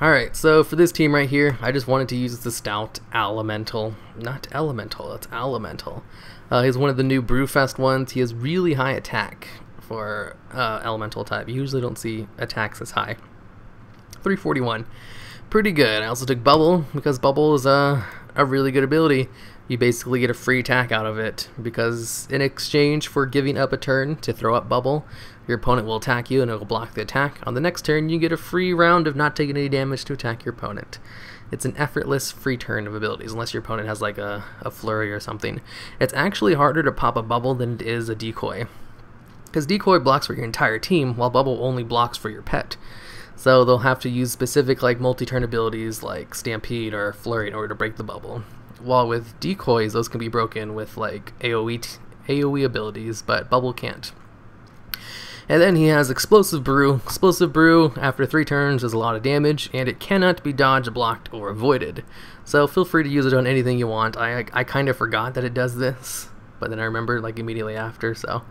Alright, so for this team right here, I just wanted to use the Stout Elemental. Not Elemental, it's Elemental. He's one of the new Brewfest ones. He has really high attack for Elemental type. You usually don't see attacks as high. 341. Pretty good. I also took Bubble, because Bubble is a really good ability. You basically get a free attack out of it, because in exchange for giving up a turn to throw up Bubble, your opponent will attack you and it will block the attack. On the next turn, you get a free round of not taking any damage to attack your opponent. It's an effortless free turn of abilities, unless your opponent has like a flurry or something. It's actually harder to pop a Bubble than it is a Decoy, because Decoy blocks for your entire team, while Bubble only blocks for your pet. So they'll have to use specific like multi-turn abilities like Stampede or Flurry in order to break the Bubble. While with Decoys, those can be broken with like AoE abilities, but Bubble can't. And then he has Explosive Brew. Explosive Brew, after 3 turns, does a lot of damage, and it cannot be dodged, blocked, or avoided. So feel free to use it on anything you want. I kind of forgot that it does this, but then I remembered like immediately after, so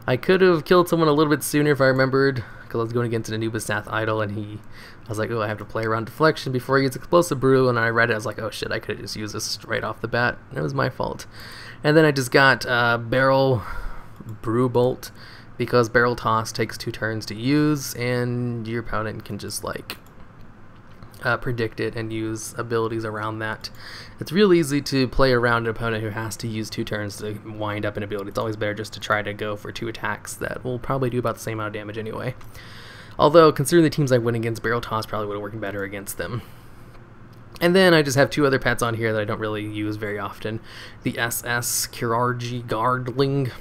I could have killed someone a little bit sooner if I remembered, because I was going against an Anubisath idol, and I was like, oh, I have to play around Deflection before he gets Explosive Brew, and I read it, I was like, oh shit, I could have just used this right off the bat. It was my fault. And then I just got Barrel Brew Bolt, because Barrel Toss takes 2 turns to use, and your opponent can just like predict it and use abilities around that. It's real easy to play around an opponent who has to use 2 turns to wind up an ability. It's always better just to try to go for 2 attacks that will probably do about the same amount of damage anyway. Although, considering the teams I win against, Barrel Toss probably would have worked better against them. And then I just have 2 other pets on here that I don't really use very often. The SS Kirargi Guardling.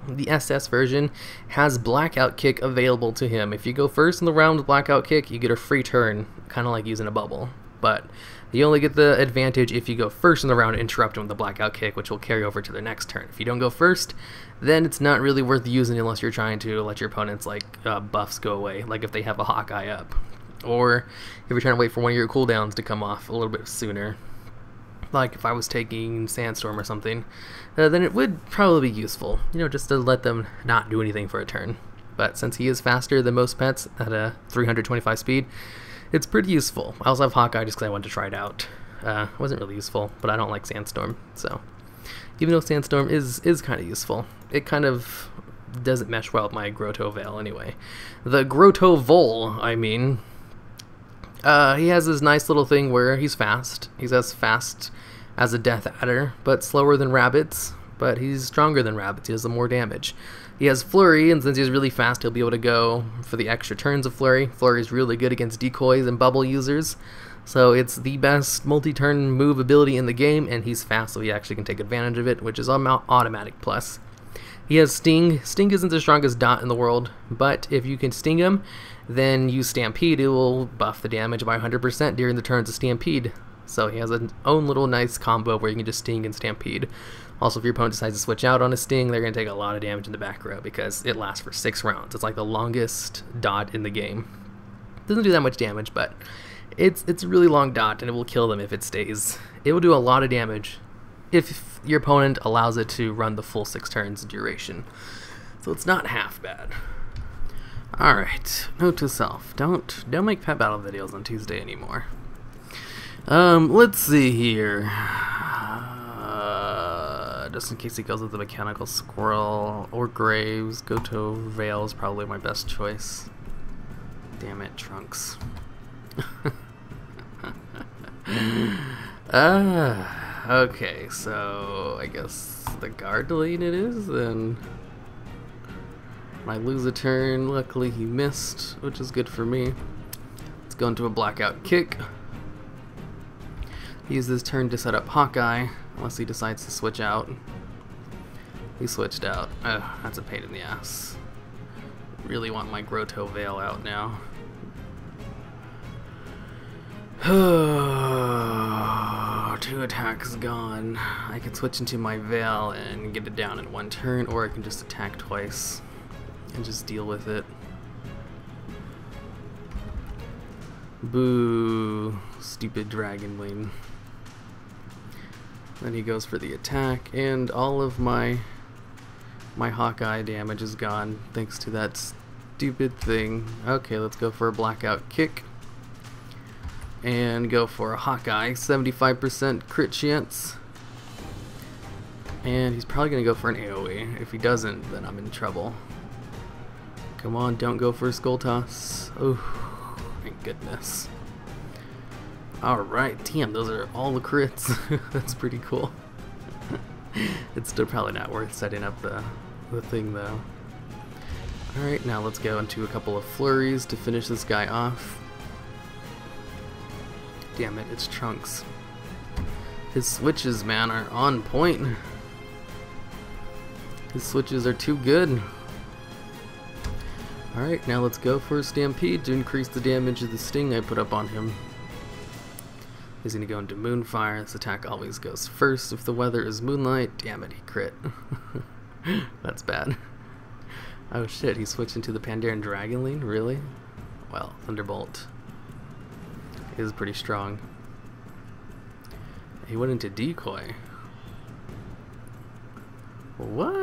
The SS version has Blackout Kick available to him. If you go first in the round with Blackout Kick, you get a free turn, kind of like using a Bubble. But you only get the advantage if you go first in the round and interrupt him with the Blackout Kick, which will carry over to their next turn. If you don't go first, then it's not really worth using unless you're trying to let your opponent's like buffs go away, like if they have a Hawkeye up. Or if you're trying to wait for one of your cooldowns to come off a little bit sooner. Like if I was taking Sandstorm or something, then it would probably be useful, you know, just to let them not do anything for a turn. But since he is faster than most pets at a 325 speed, it's pretty useful. I also have Hawkeye just because I wanted to try it out. It wasn't really useful, but I don't like Sandstorm, so even though Sandstorm is kind of useful, it kind of doesn't mesh well with my Grotto Veil anyway. The Grotto Vol, I mean. He has this nice little thing where he's fast. He's as fast as a Death Adder, but slower than rabbits. But he's stronger than rabbits. He does more damage. He has Flurry, and since he's really fast, he'll be able to go for the extra turns of Flurry. Flurry is really good against Decoys and Bubble users. So it's the best multi-turn move ability in the game, and he's fast, so he actually can take advantage of it, which is an automatic plus. He has Sting. Sting isn't the strongest dot in the world, but if you can sting him, then use Stampede. It will buff the damage by 100% during the turns of Stampede. So he has an own little nice combo where you can just Sting and Stampede. Also, if your opponent decides to switch out on a Sting, they're going to take a lot of damage in the back row because it lasts for 6 rounds. It's like the longest dot in the game. Doesn't do that much damage, but it's a really long dot, and it will kill them if it stays. It will do a lot of damage if your opponent allows it to run the full 6 turns duration. So it's not half bad. Alright, note to self, don't make pet battle videos on Tuesday anymore. Let's see here. Just in case he goes with the Mechanical Squirrel or Graves, Grotto Veil is probably my best choice. Damn it, Trunks. Okay, so I guess the Guardling it is, then. I lose a turn. Luckily he missed, which is good for me. Let's go into a Blackout Kick. Use this turn to set up Hawkeye, unless he decides to switch out. He switched out. That's a pain in the ass. Really want my Grotto Veil out now. 2 attacks gone. I can switch into my Veil and get it down in 1 turn, or I can just attack twice and just deal with it. Boo, stupid Dragon Wing. Then he goes for the attack, and all of my Hawkeye damage is gone thanks to that stupid thing. Okay, let's go for a Blackout Kick. and go for a Hawkeye, 75% crit chance. And he's probably going to go for an AoE. If he doesn't, then I'm in trouble. Come on, don't go for a Skull Toss. Oh, thank goodness. Alright, damn, those are all the crits. That's pretty cool. It's still probably not worth setting up the thing, though. Alright, now let's go into a couple of flurries to finish this guy off. Damn it, it's Trunks. His switches, man, are on point. His switches are too good. Alright, now let's go for a Stampede to increase the damage of the sting I put up on him. He's gonna go into Moonfire. This attack always goes first if the weather is moonlight. Damn it, he crit. That's bad. Oh shit, he switched into the Pandaren Dragonling? Really? Well, Thunderbolt is pretty strong. He went into Decoy. What?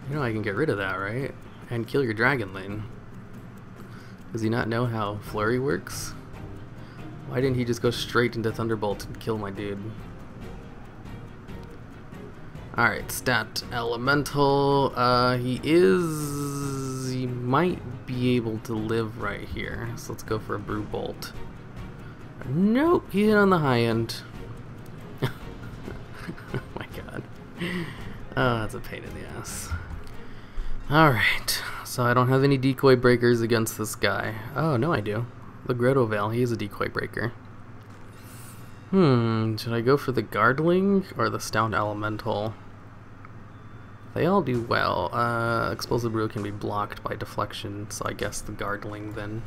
You know I can get rid of that, right? And kill your Dragonling. Does he not know how Flurry works? Why didn't he just go straight into Thunderbolt and kill my dude? Alright, Stout Elemental. He might be able to live right here. So let's go for a Brew Bolt. Nope, he hit on the high end. Oh my god. Oh, that's a pain in the ass. Alright, so I don't have any decoy breakers against this guy. Oh, no I do. The Grotto Veil, he is a decoy breaker. Should I go for the Guardling or the Stout Elemental? They all do well. Explosive Brew can be blocked by deflection, so I guess the Guardling then.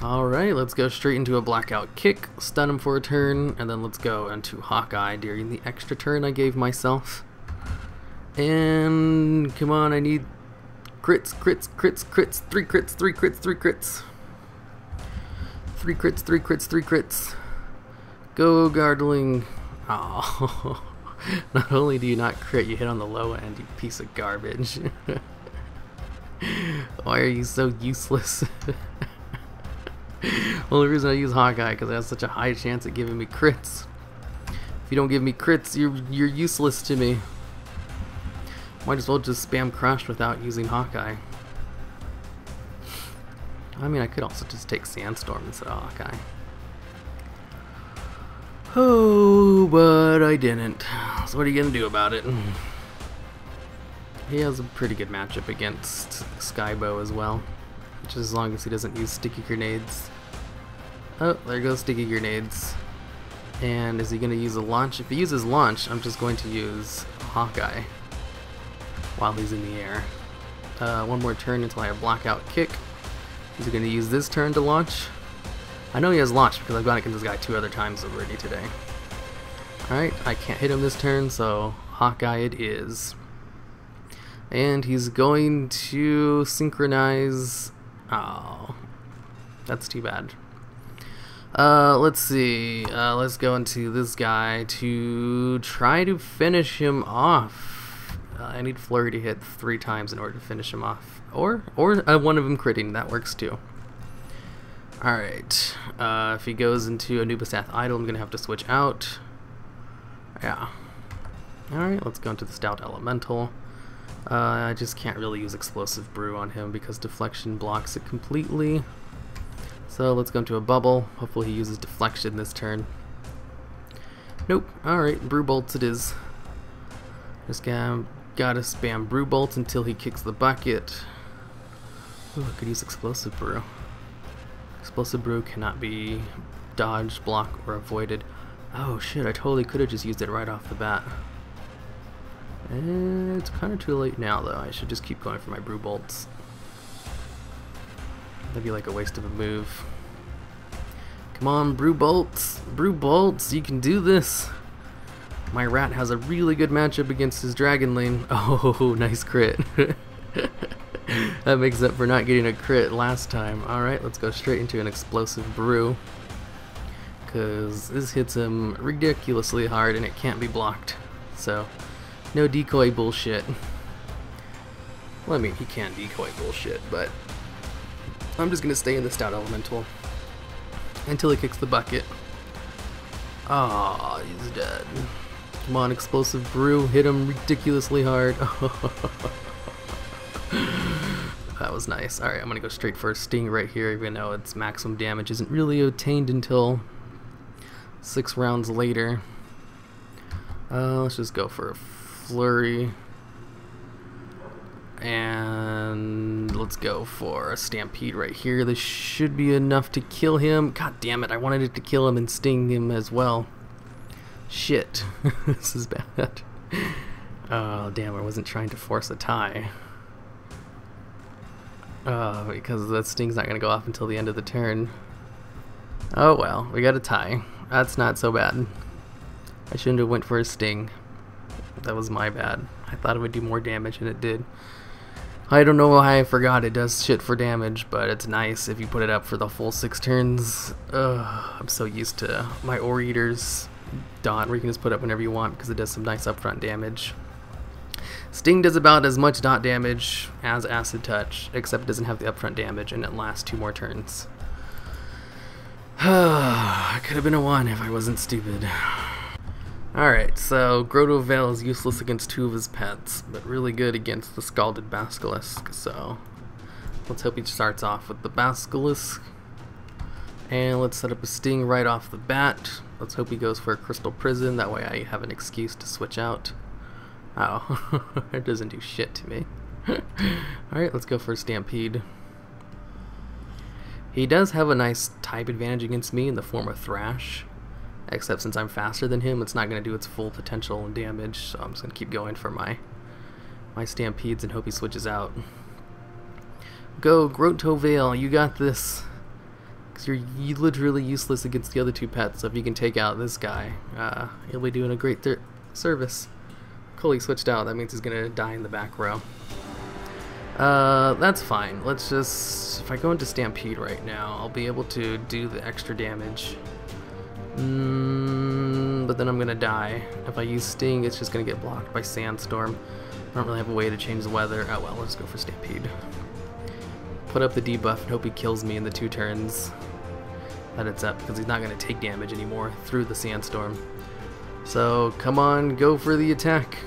Alright, let's go straight into a Blackout Kick, stun him for a turn, and then let's go into Hawkeye during the extra turn I gave myself. And come on, I need crits, crits, crits, crits, 3 crits, 3 crits, 3 crits. 3 crits, 3 crits, 3 crits. Go, Guardling. Oh. Not only do you not crit, you hit on the low end, you piece of garbage. Why are you so useless? Only reason I use Hawkeye because it has such a high chance at giving me crits. If you don't give me crits, you're useless to me. Might as well just spam Crush without using Hawkeye. I mean, I could also just take Sandstorm instead of Hawkeye. Oh, but I didn't. So what are you gonna do about it? He has a pretty good matchup against Skybow as well. Just as long as he doesn't use Sticky Grenades. Oh, there goes Sticky Grenades. And is he gonna use a launch? If he uses launch, I'm just going to use Hawkeye while he's in the air. One more turn until I have Blackout Kick. Is he gonna use this turn to launch? I know he has launch because I've gone against this guy 2 other times already today. Alright, I can't hit him this turn, so Hawkeye it is. And he's going to synchronize. Oh, that's too bad. Let's see. Let's go into this guy to try to finish him off. I need Flurry to hit 3 times in order to finish him off. Or one of them critting, that works too. Alright, if he goes into Anubisath Idol, I'm going to have to switch out. Yeah. Alright, let's go into the Stout Elemental. I just can't really use Explosive Brew on him because Deflection blocks it completely. So let's go into a Bubble. Hopefully he uses Deflection this turn. Nope. Alright, Brew Bolts it is. Just gotta spam Brew Bolts until he kicks the bucket. Ooh, I could use Explosive Brew. Explosive Brew cannot be dodged, blocked, or avoided. Oh shit, I totally could have just used it right off the bat. And it's kind of too late now though. I should just keep going for my Brew Bolts. That'd be like a waste of a move. Come on, Brew Bolts! Brew Bolts, you can do this! My rat has a really good matchup against his Dragonling. Oh, nice crit. That makes up for not getting a crit last time. Alright, let's go straight into an Explosive Brew. Because this hits him ridiculously hard and it can't be blocked. So, no decoy bullshit. Well, I mean, he can decoy bullshit, but I'm just gonna stay in the Stout Elemental until he kicks the bucket. Ah, he's dead. Come on, Explosive Brew, hit him ridiculously hard. That was nice. Alright, I'm gonna go straight for a Sting right here, even though its maximum damage isn't really attained until 6 rounds later. Let's just go for a Flurry. And let's go for a Stampede right here. This should be enough to kill him. God damn it, I wanted it to kill him and sting him as well. Shit. This is bad. Oh, damn, I wasn't trying to force a tie. Because that sting's not going to go off until the end of the turn. Oh well, we got a tie. That's not so bad. I shouldn't have went for a sting. That was my bad. I thought it would do more damage and it did. I don't know why I forgot it does shit for damage, but it's nice if you put it up for the full 6 turns. I'm so used to my Ore Eater's dot where you can just put up whenever you want because it does some nice upfront damage. Sting does about as much dot damage as Acid Touch, except it doesn't have the upfront damage and it lasts 2 more turns. It could have been a 1 if I wasn't stupid. Alright, so Grotto Veil is useless against 2 of his pets, but really good against the Scalded Basilisk, so let's hope he starts off with the Basilisk. And let's set up a Sting right off the bat. Let's hope he goes for a Crystal Prison, that way I have an excuse to switch out. Oh, it doesn't do shit to me. Alright, let's go for a Stampede. He does have a nice type advantage against me in the form of Thrash. Except since I'm faster than him, it's not going to do its full potential and damage, so I'm just going to keep going for my Stampedes and hope he switches out. Go, Grotto Veil, you got this. Because you're literally useless against the other 2 pets, so if you can take out this guy, he'll be doing a great service. Cool, he switched out, that means he's going to die in the back row. That's fine. Let's just... If I go into Stampede right now, I'll be able to do the extra damage. But then I'm gonna die. If I use Sting, it's just gonna get blocked by Sandstorm. I don't really have a way to change the weather. Oh well, let's go for Stampede. Put up the debuff and hope he kills me in the 2 turns that it's up, because he's not gonna take damage anymore through the Sandstorm. So come on, go for the attack.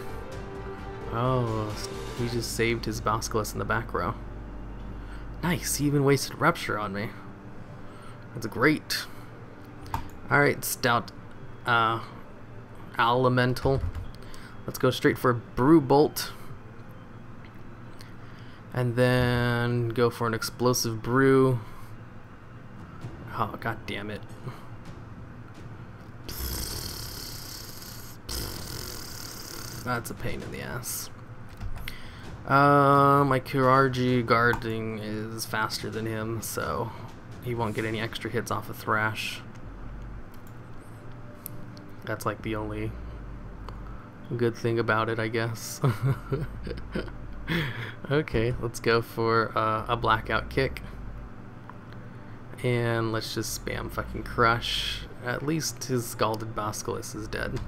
Oh, he just saved his Basilisk in the back row. Nice, he even wasted Rupture on me. That's great. Alright, Stout Elemental. Let's go straight for a Brew Bolt. And then go for an Explosive Brew. Oh, god damn it. That's a pain in the ass. My Kurargi guarding is faster than him, so he won't get any extra hits off of Thrash. That's like the only good thing about it, I guess. Okay, let's go for a Blackout Kick. And let's just spam fucking Crush. At least his Scalded Basilisk is dead.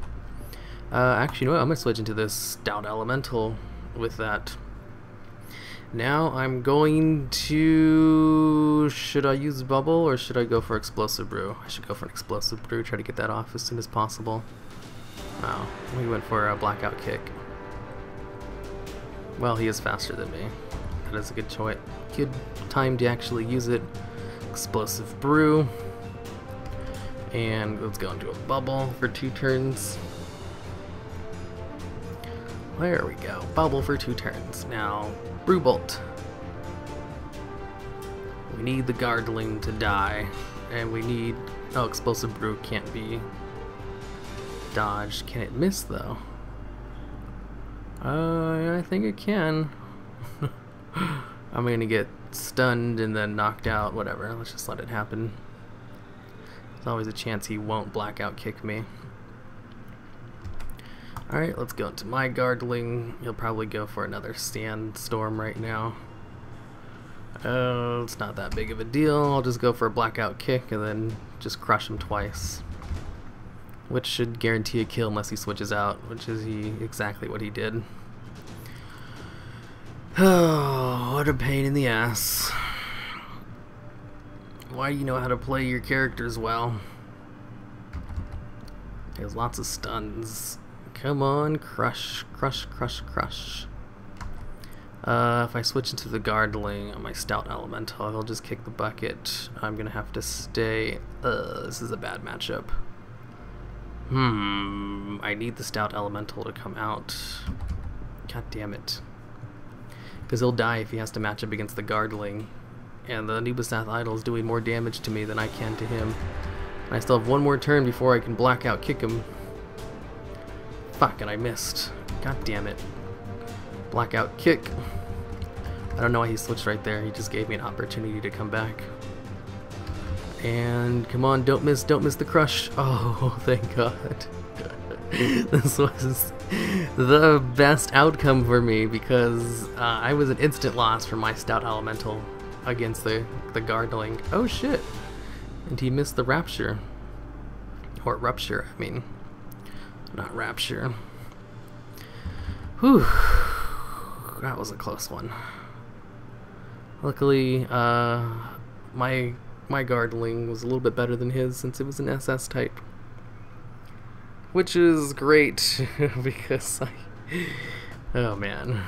Actually, you know what? I'm going to switch into this Stout Elemental with that. Now I'm going to... Should I use Bubble or should I go for Explosive Brew? I should go for an Explosive Brew, try to get that off as soon as possible. Oh, we went for a Blackout Kick. Well, he is faster than me. That is a good choice. Good time to actually use it. Explosive Brew. And let's go into a Bubble for 2 turns. There we go. Bubble for 2 turns. Now, Brew Bolt. We need the Guardling to die. And we need... Oh, Explosive Brew can't be dodged. Can it miss, though? I think it can. I'm gonna get stunned and then knocked out. Whatever. Let's just let it happen. There's always a chance he won't Blackout Kick me. Alright, let's go into my Guardling. He'll probably go for another Sandstorm right now. Oh, it's not that big of a deal. I'll just go for a Blackout Kick and then just crush him twice. Which should guarantee a kill unless he switches out, which is exactly what he did. Oh, what a pain in the ass. why you know how to play your characters well. There's lots of stuns. Come on, crush, crush, crush, crush. If I switch into the Guardling on my Stout Elemental, he'll just kick the bucket. I'm gonna have to stay. This is a bad matchup. I need the Stout Elemental to come out. God damn it. Because he'll die if he has to match up against the Guardling. And the Nubasath Idol is doing more damage to me than I can to him. And I still have one more turn before I can blackout kick him. Fuck, and I missed. God damn it. Blackout kick. I don't know why he switched right there. He just gave me an opportunity to come back. And come on, don't miss the crush. Oh, thank God. This was the best outcome for me because I was an instant loss for my Stout Elemental against the Guardling. Oh shit. And he missed the Rapture. Or Rupture, I mean. Not Rapture. Whew. That was a close one. Luckily, my Guardling was a little bit better than his since it was an SS type. Which is great because oh man.